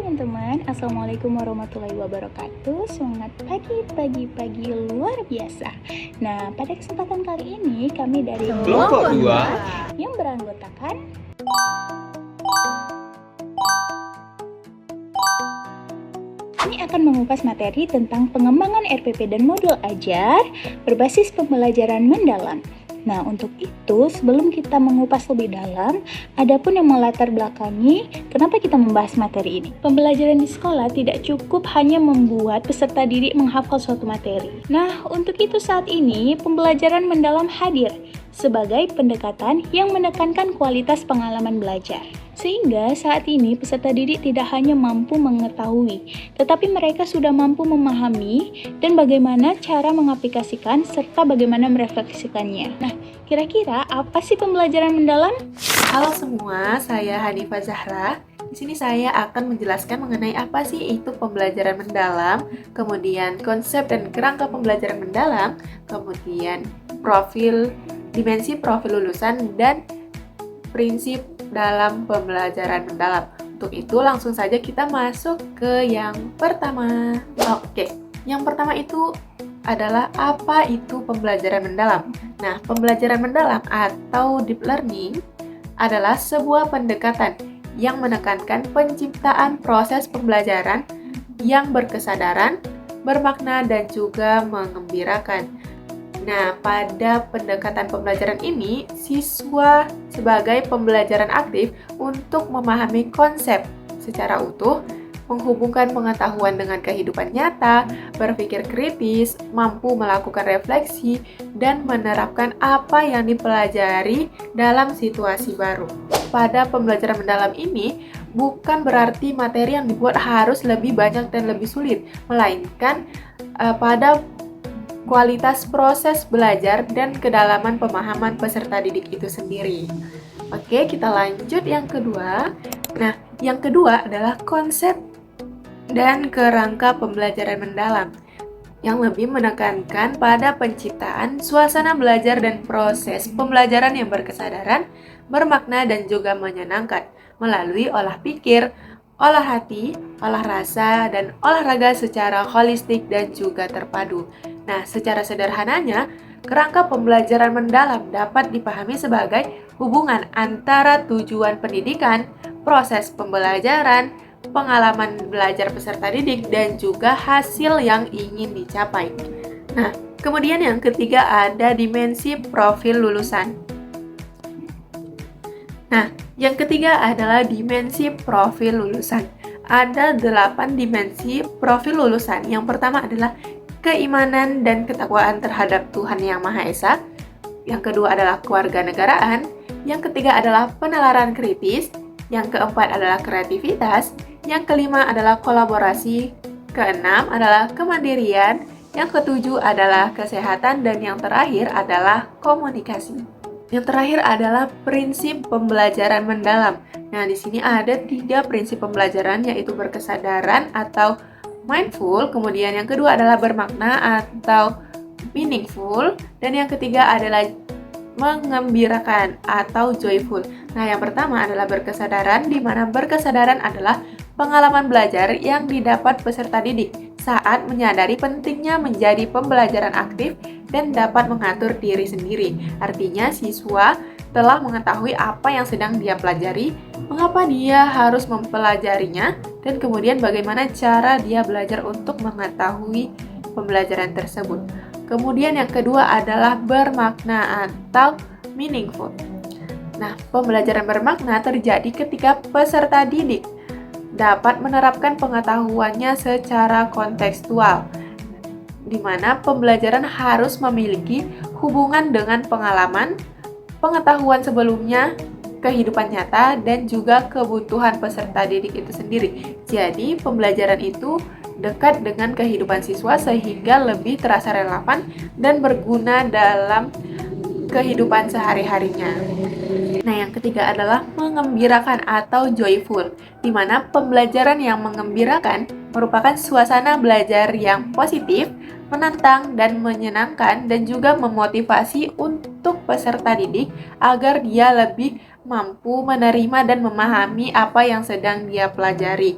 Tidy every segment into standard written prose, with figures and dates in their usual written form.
teman-teman, Assalamualaikum warahmatullahi wabarakatuh. Semangat pagi luar biasa. Nah, pada kesempatan kali ini kami dari Kelompok 2 yang beranggotakan ini akan mengupas materi tentang pengembangan RPP dan modul ajar berbasis pembelajaran mendalam. Nah, untuk itu, sebelum kita mengupas lebih dalam, ada pun yang melatar belakangi kenapa kita membahas materi ini. Pembelajaran di sekolah tidak cukup hanya membuat peserta didik menghafal suatu materi. Nah, untuk itu saat ini, pembelajaran mendalam hadir sebagai pendekatan yang menekankan kualitas pengalaman belajar. Sehingga saat ini peserta didik tidak hanya mampu mengetahui, tetapi mereka sudah mampu memahami dan bagaimana cara mengaplikasikan serta bagaimana merefleksikannya. Nah, kira-kira apa sih pembelajaran mendalam? Halo semua, saya Hanifah Zahra. Di sini saya akan menjelaskan mengenai apa sih itu pembelajaran mendalam, kemudian konsep dan kerangka pembelajaran mendalam, kemudian dimensi profil lulusan, dan prinsip dalam pembelajaran mendalam. Untuk itu langsung saja kita masuk ke yang pertama. Oke, yang pertama itu adalah apa itu pembelajaran mendalam. Nah, pembelajaran mendalam atau deep learning adalah sebuah pendekatan yang menekankan penciptaan proses pembelajaran yang berkesadaran, bermakna, dan juga mengembirakan. Nah, pada pendekatan pembelajaran ini, siswa sebagai pembelajaran aktif untuk memahami konsep secara utuh, menghubungkan pengetahuan dengan kehidupan nyata, berpikir kritis, mampu melakukan refleksi, dan menerapkan apa yang dipelajari dalam situasi baru. Pada pembelajaran mendalam ini, bukan berarti materi yang dibuat harus lebih banyak dan lebih sulit, melainkan pada kualitas proses belajar dan kedalaman pemahaman peserta didik itu sendiri. Oke, kita lanjut yang kedua. Nah, yang kedua adalah konsep dan kerangka pembelajaran mendalam yang lebih menekankan pada penciptaan suasana belajar dan proses pembelajaran yang berkesadaran, bermakna, dan juga menyenangkan melalui olah pikir, olah hati, olah rasa, dan olahraga secara holistik dan juga terpadu. Nah, secara sederhananya, kerangka pembelajaran mendalam dapat dipahami sebagai hubungan antara tujuan pendidikan, proses pembelajaran, pengalaman belajar peserta didik, dan juga hasil yang ingin dicapai. Nah, kemudian yang ketiga ada dimensi profil lulusan. Nah, yang ketiga adalah dimensi profil lulusan. Ada 8 dimensi profil lulusan. Yang pertama adalah keimanan dan ketakwaan terhadap Tuhan Yang Maha Esa. Yang kedua adalah kewarganegaraan. Yang ketiga adalah penalaran kritis. Yang keempat adalah kreativitas. Yang kelima adalah kolaborasi. Keenam adalah kemandirian. Yang ketujuh adalah kesehatan. Dan yang terakhir adalah komunikasi. Yang terakhir adalah prinsip pembelajaran mendalam. Nah, di sini ada 3 prinsip pembelajaran, yaitu berkesadaran atau mindful, kemudian yang kedua adalah bermakna atau meaningful, dan yang ketiga adalah mengembirakan atau joyful. Nah, yang pertama adalah berkesadaran, di mana berkesadaran adalah pengalaman belajar yang didapat peserta didik saat menyadari pentingnya menjadi pembelajaran aktif dan dapat mengatur diri sendiri. Artinya, siswa telah mengetahui apa yang sedang dia pelajari, mengapa dia harus mempelajarinya, dan kemudian bagaimana cara dia belajar untuk mengetahui pembelajaran tersebut. Kemudian yang kedua adalah bermakna atau meaningful. Nah, pembelajaran bermakna terjadi ketika peserta didik dapat menerapkan pengetahuannya secara kontekstual, di mana pembelajaran harus memiliki hubungan dengan pengalaman, pengetahuan sebelumnya, kehidupan nyata, dan juga kebutuhan peserta didik itu sendiri. Jadi, pembelajaran itu dekat dengan kehidupan siswa sehingga lebih terasa relevan dan berguna dalam kehidupan sehari-harinya. Nah, yang ketiga adalah mengembirakan atau joyful, di mana pembelajaran yang mengembirakan merupakan suasana belajar yang positif, menantang, dan menyenangkan, dan juga memotivasi untuk peserta didik agar dia lebih mampu menerima dan memahami apa yang sedang dia pelajari.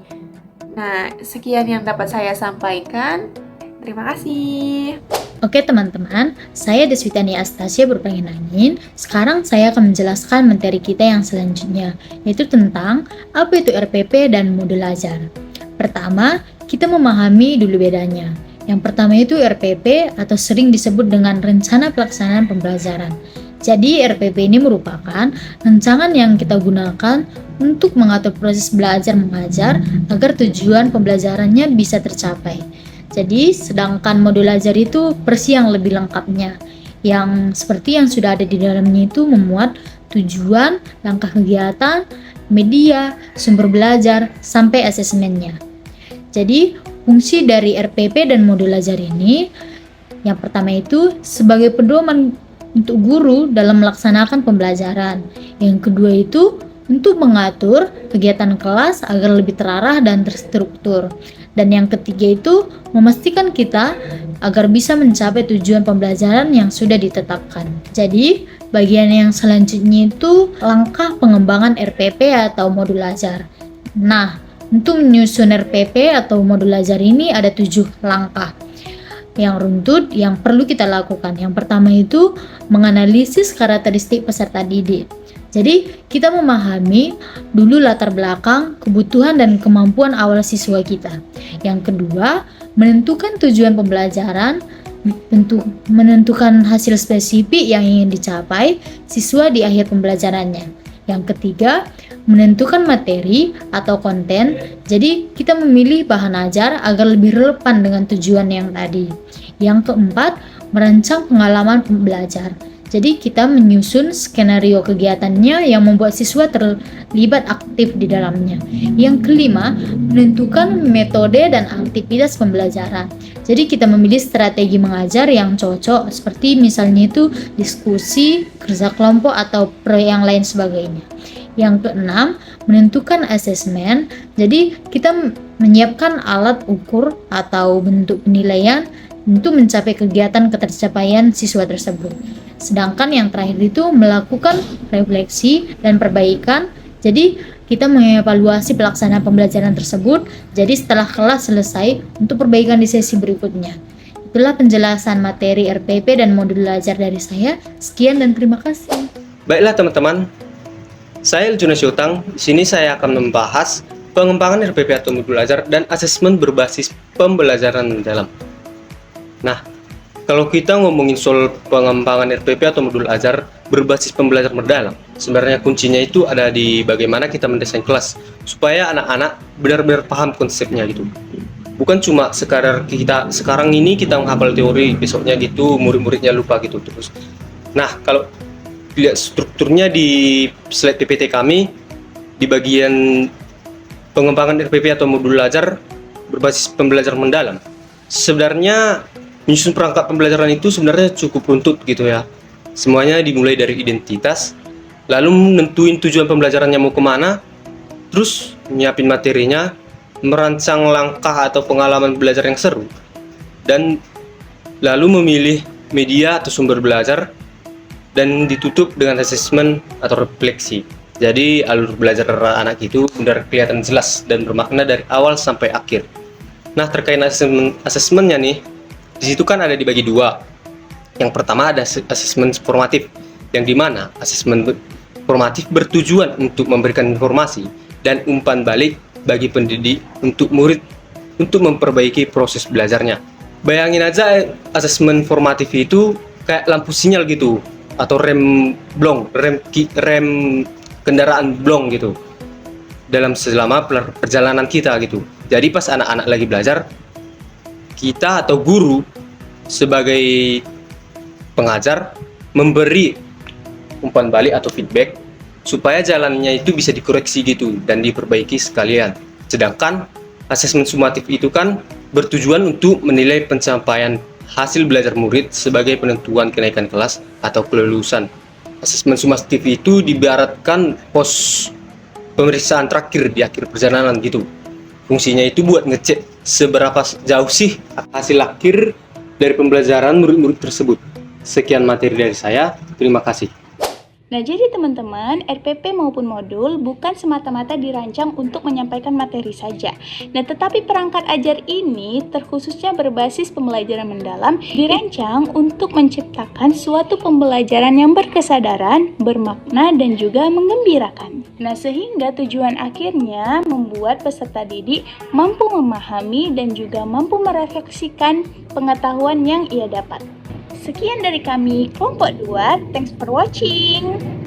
Nah, sekian yang dapat saya sampaikan. Terima kasih. Oke teman-teman, saya Deswitani Astasia berpangin angin. Sekarang saya akan menjelaskan materi kita yang selanjutnya, yaitu tentang apa itu RPP dan modul ajar. Pertama, kita memahami dulu bedanya. Yang pertama itu RPP atau sering disebut dengan Rencana Pelaksanaan Pembelajaran. Jadi RPP ini merupakan rancangan yang kita gunakan untuk mengatur proses belajar mengajar agar tujuan pembelajarannya bisa tercapai. Jadi sedangkan modul ajar itu versi yang lebih lengkapnya, yang seperti yang sudah ada di dalamnya itu memuat tujuan, langkah kegiatan, media, sumber belajar, sampai asesmennya. Jadi fungsi dari RPP dan modul ajar ini, yang pertama itu sebagai pedoman untuk guru dalam melaksanakan pembelajaran. Yang kedua itu untuk mengatur kegiatan kelas agar lebih terarah dan terstruktur. Dan yang ketiga itu memastikan kita agar bisa mencapai tujuan pembelajaran yang sudah ditetapkan. Jadi, bagian yang selanjutnya itu langkah pengembangan RPP atau modul ajar. Nah, untuk menyusun RPP atau modul ajar ini ada 7 langkah yang runtut yang perlu kita lakukan. Yang pertama itu menganalisis karakteristik peserta didik. Jadi, kita memahami dulu latar belakang, kebutuhan, dan kemampuan awal siswa kita. Yang kedua, menentukan tujuan pembelajaran, menentukan hasil spesifik yang ingin dicapai siswa di akhir pembelajarannya. Yang ketiga, menentukan materi atau konten. Jadi, kita memilih bahan ajar agar lebih relevan dengan tujuan yang tadi. Yang keempat, merancang pengalaman pembelajar. Jadi kita menyusun skenario kegiatannya yang membuat siswa terlibat aktif di dalamnya. Yang kelima, menentukan metode dan aktivitas pembelajaran. Jadi kita memilih strategi mengajar yang cocok, seperti misalnya itu diskusi, kerja kelompok, atau proyek yang lain sebagainya. Yang keenam, menentukan asesmen. Jadi kita menyiapkan alat ukur atau bentuk penilaian untuk mencapai kegiatan ketercapaian siswa tersebut. Sedangkan yang terakhir itu melakukan refleksi dan perbaikan. Jadi kita mengevaluasi pelaksanaan pembelajaran tersebut. Jadi setelah kelas selesai untuk perbaikan di sesi berikutnya. Itulah penjelasan materi RPP dan modul belajar dari saya. Sekian dan terima kasih. Baiklah teman-teman, saya Eljunas Yotang. Di sini saya akan membahas pengembangan RPP atau modul belajar dan asesmen berbasis pembelajaran mendalam. Nah, kalau kita ngomongin soal pengembangan RPP atau modul ajar berbasis pembelajaran mendalam, sebenarnya kuncinya itu ada di bagaimana kita mendesain kelas supaya anak-anak benar-benar paham konsepnya gitu. Bukan cuma sekadar kita sekarang ini kita menghafal teori, besoknya gitu murid-muridnya lupa gitu terus. Nah, kalau lihat strukturnya di slide PPT kami di bagian pengembangan RPP atau modul ajar berbasis pembelajaran mendalam, sebenarnya menyusun perangkat pembelajaran itu sebenarnya cukup runtut gitu ya. Semuanya dimulai dari identitas, lalu nentuin tujuan pembelajarannya mau kemana, terus nyiapin materinya, merancang langkah atau pengalaman belajar yang seru, dan lalu memilih media atau sumber belajar, dan ditutup dengan asesmen atau refleksi. Jadi alur belajar anak itu benar kelihatan jelas dan bermakna dari awal sampai akhir. Nah, terkait asesmennya nih, di situ kan ada dibagi dua. Yang pertama ada asesmen formatif, yang dimana asesmen formatif bertujuan untuk memberikan informasi dan umpan balik bagi pendidik untuk murid untuk memperbaiki proses belajarnya. Bayangin aja asesmen formatif itu kayak lampu sinyal gitu, atau rem kendaraan blong gitu dalam selama perjalanan kita gitu. Jadi pas anak-anak lagi belajar, kita atau guru sebagai pengajar memberi umpan balik atau feedback supaya jalannya itu bisa dikoreksi gitu dan diperbaiki sekalian. Sedangkan asesmen sumatif itu kan bertujuan untuk menilai pencapaian hasil belajar murid sebagai penentuan kenaikan kelas atau kelulusan. Asesmen sumatif itu diibaratkan pos pemeriksaan terakhir di akhir perjalanan gitu. Fungsinya itu buat ngecek seberapa jauh sih hasil akhir dari pembelajaran murid-murid tersebut. Sekian materi dari saya, terima kasih. Nah, jadi teman-teman, RPP maupun modul bukan semata-mata dirancang untuk menyampaikan materi saja. Nah, tetapi perangkat ajar ini terkhususnya berbasis pembelajaran mendalam dirancang untuk menciptakan suatu pembelajaran yang berkesadaran, bermakna, dan juga menggembirakan. Nah, sehingga tujuan akhirnya membuat peserta didik mampu memahami dan juga mampu merefleksikan pengetahuan yang ia dapat. Sekian dari kami kelompok 2. Thanks for watching.